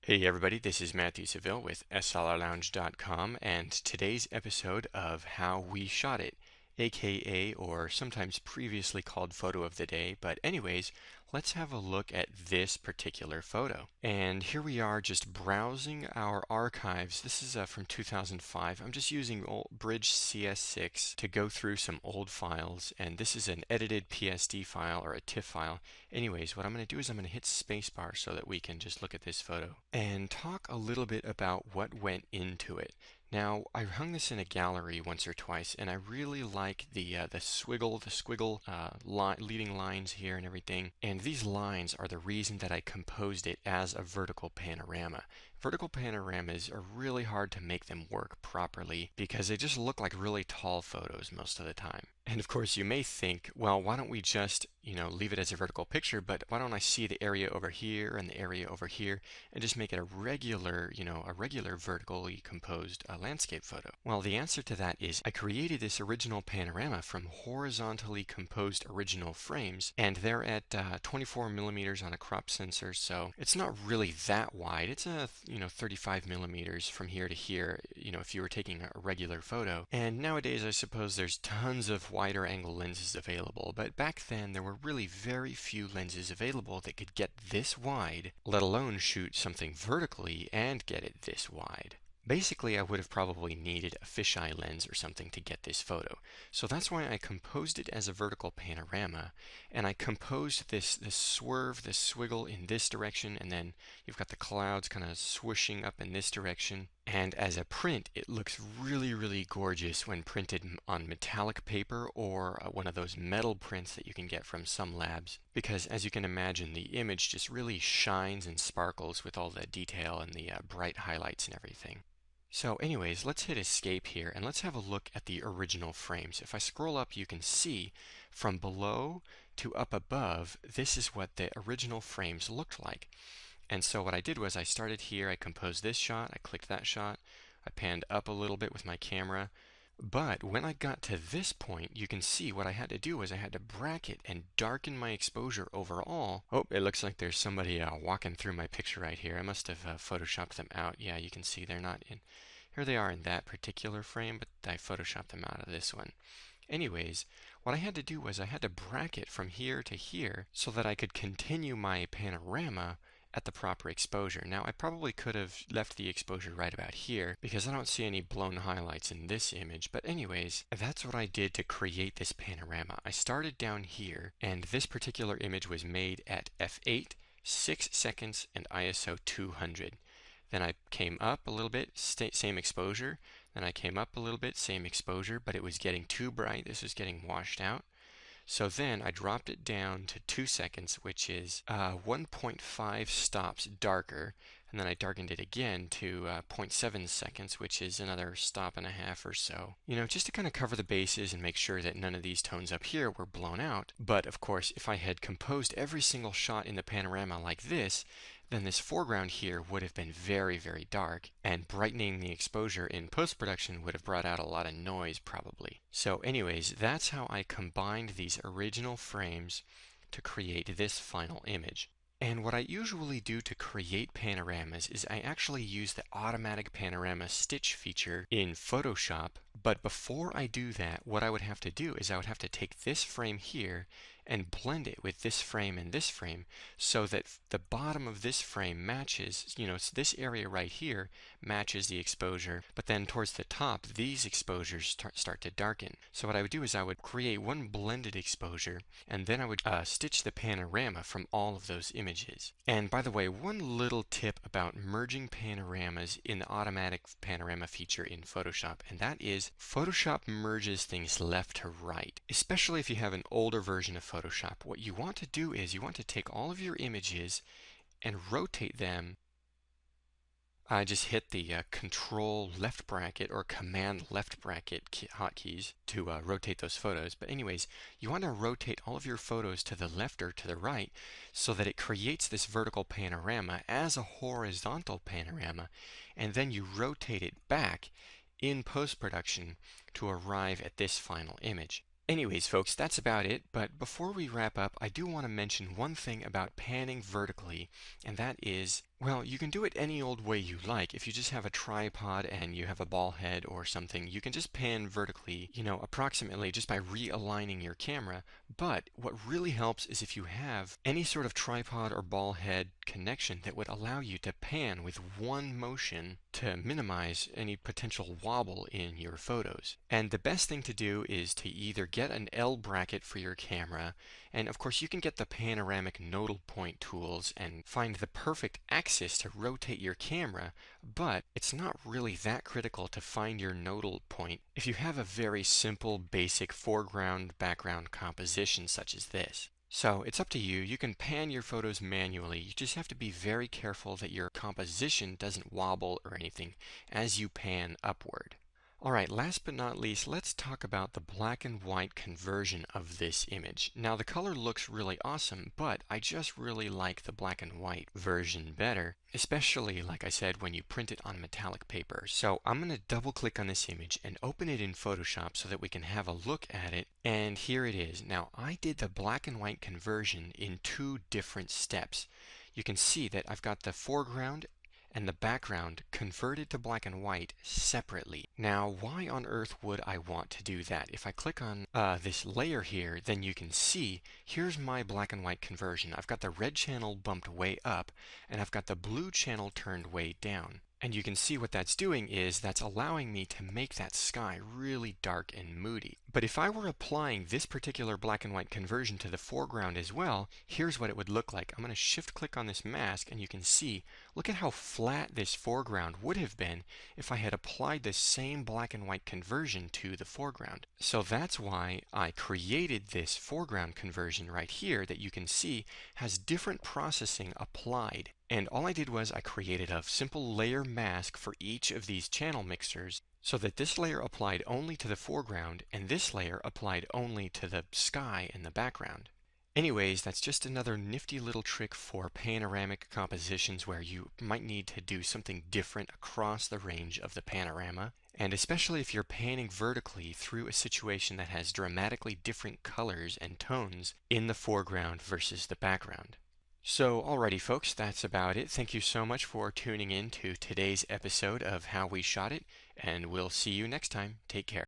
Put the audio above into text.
Hey everybody, this is Matthew Seville with SLRLounge.com and today's episode of How We Shot It, aka or sometimes previously called Photo of the Day, but anyways, let's have a look at this particular photo. And here we are just browsing our archives. This is from 2005. I'm just using Bridge CS6 to go through some old files, and this is an edited PSD file or a TIFF file. Anyways, what I'm going to do is I'm going to hit spacebar so that we can just look at this photo and talk a little bit about what went into it. Now, I hung this in a gallery once or twice, and I really like the squiggle leading lines here and everything. And these lines are the reason that I composed it as a vertical panorama. Vertical panoramas are really hard to make them work properly because they just look like really tall photos most of the time. And of course, you may think, well, why don't we just, leave it as a vertical picture, but why don't I see the area over here and the area over here and just make it a regular vertically composed landscape photo? Well, the answer to that is I created this original panorama from horizontally composed original frames, and they're at 24 millimeters on a crop sensor, so it's not really that wide. It's a 35 millimeters from here to here, if you were taking a regular photo. And nowadays, I suppose there's tons of wider angle lenses available, but back then there were really very few lenses available that could get this wide, let alone shoot something vertically and get it this wide. Basically, I would have probably needed a fisheye lens or something to get this photo. So that's why I composed it as a vertical panorama, and I composed this swerve, this swiggle in this direction, and then you've got the clouds kind of swooshing up in this direction. And as a print, it looks really, really gorgeous when printed on metallic paper or one of those metal prints that you can get from some labs. Because as you can imagine, the image just really shines and sparkles with all the detail and the bright highlights and everything. So anyways, let's hit escape here and let's have a look at the original frames. If I scroll up, you can see from below to up above, this is what the original frames looked like. And so what I did was I started here, I composed this shot, I clicked that shot, I panned up a little bit with my camera. But when I got to this point, you can see what I had to do was I had to bracket and darken my exposure overall. Oh, it looks like there's somebody walking through my picture right here. I must have photoshopped them out. Yeah, you can see they're not in. Here they are in that particular frame, but I photoshopped them out of this one. Anyways, what I had to do was I had to bracket from here to here so that I could continue my panorama at the proper exposure. Now, I probably could have left the exposure right about here because I don't see any blown highlights in this image. But anyways, that's what I did to create this panorama. I started down here, and this particular image was made at f8, 6 seconds, and ISO 200. Then I came up a little bit, same exposure. Then I came up a little bit, same exposure, but it was getting too bright. This was getting washed out. So then I dropped it down to 2 seconds, which is 1.5 stops darker. And then I darkened it again to 0.7 seconds, which is another stop and a half or so. Just to kind of cover the bases and make sure that none of these tones up here were blown out. But of course, if I had composed every single shot in the panorama like this, then this foreground here would have been very, very dark, and brightening the exposure in post-production would have brought out a lot of noise probably. So anyways, that's how I combined these original frames to create this final image. And what I usually do to create panoramas is I actually use the automatic panorama stitch feature in Photoshop. But before I do that, what I would have to do is I would have to take this frame here and blend it with this frame and this frame so that the bottom of this frame matches, so this area right here matches the exposure, but then towards the top, these exposures start to darken. So what I would do is I would create one blended exposure, and then I would stitch the panorama from all of those images. And by the way, one little tip about merging panoramas in the automatic panorama feature in Photoshop, and that is Photoshop merges things left to right, especially if you have an older version of Photoshop. What you want to do is you want to take all of your images and rotate them. I just hit the Control left bracket or Command left bracket hotkeys to rotate those photos. But anyways, you want to rotate all of your photos to the left or to the right so that it creates this vertical panorama as a horizontal panorama, and then you rotate it back in post-production to arrive at this final image. Anyways, folks, that's about it, but before we wrap up, I do want to mention one thing about panning vertically, and that is Well, you can do it any old way you like. If you just have a tripod and you have a ball head or something, you can just pan vertically, approximately just by realigning your camera. But what really helps is if you have any sort of tripod or ball head connection that would allow you to pan with one motion to minimize any potential wobble in your photos. And the best thing to do is to either get an L bracket for your camera, and of course you can get the panoramic nodal point tools and find the perfect axis to rotate your camera, but it's not really that critical to find your nodal point if you have a very simple basic foreground background composition such as this. So it's up to you. You can pan your photos manually. You just have to be very careful that your composition doesn't wobble or anything as you pan upward. All right, last but not least, let's talk about the black and white conversion of this image. Now, the color looks really awesome, but I just really like the black and white version better, especially, like I said, when you print it on metallic paper. So I'm going to double click on this image and open it in Photoshop so that we can have a look at it. And here it is. Now, I did the black and white conversion in 2 different steps. You can see that I've got the foreground and the background converted to black and white separately. Now, why on earth would I want to do that? If I click on this layer here, then you can see here's my black and white conversion. I've got the red channel bumped way up, and I've got the blue channel turned way down. And you can see what that's doing is that's allowing me to make that sky really dark and moody. But if I were applying this particular black and white conversion to the foreground as well, here's what it would look like. I'm going to shift click on this mask and you can see, look at how flat this foreground would have been if I had applied the same black and white conversion to the foreground. So that's why I created this foreground conversion right here that you can see has different processing applied. And all I did was I created a simple layer mask for each of these channel mixers so that this layer applied only to the foreground and this layer applied only to the sky in the background. Anyways, that's just another nifty little trick for panoramic compositions where you might need to do something different across the range of the panorama. And especially if you're panning vertically through a situation that has dramatically different colors and tones in the foreground versus the background. So, alrighty folks, that's about it. Thank you so much for tuning in to today's episode of How We Shot It, and we'll see you next time. Take care.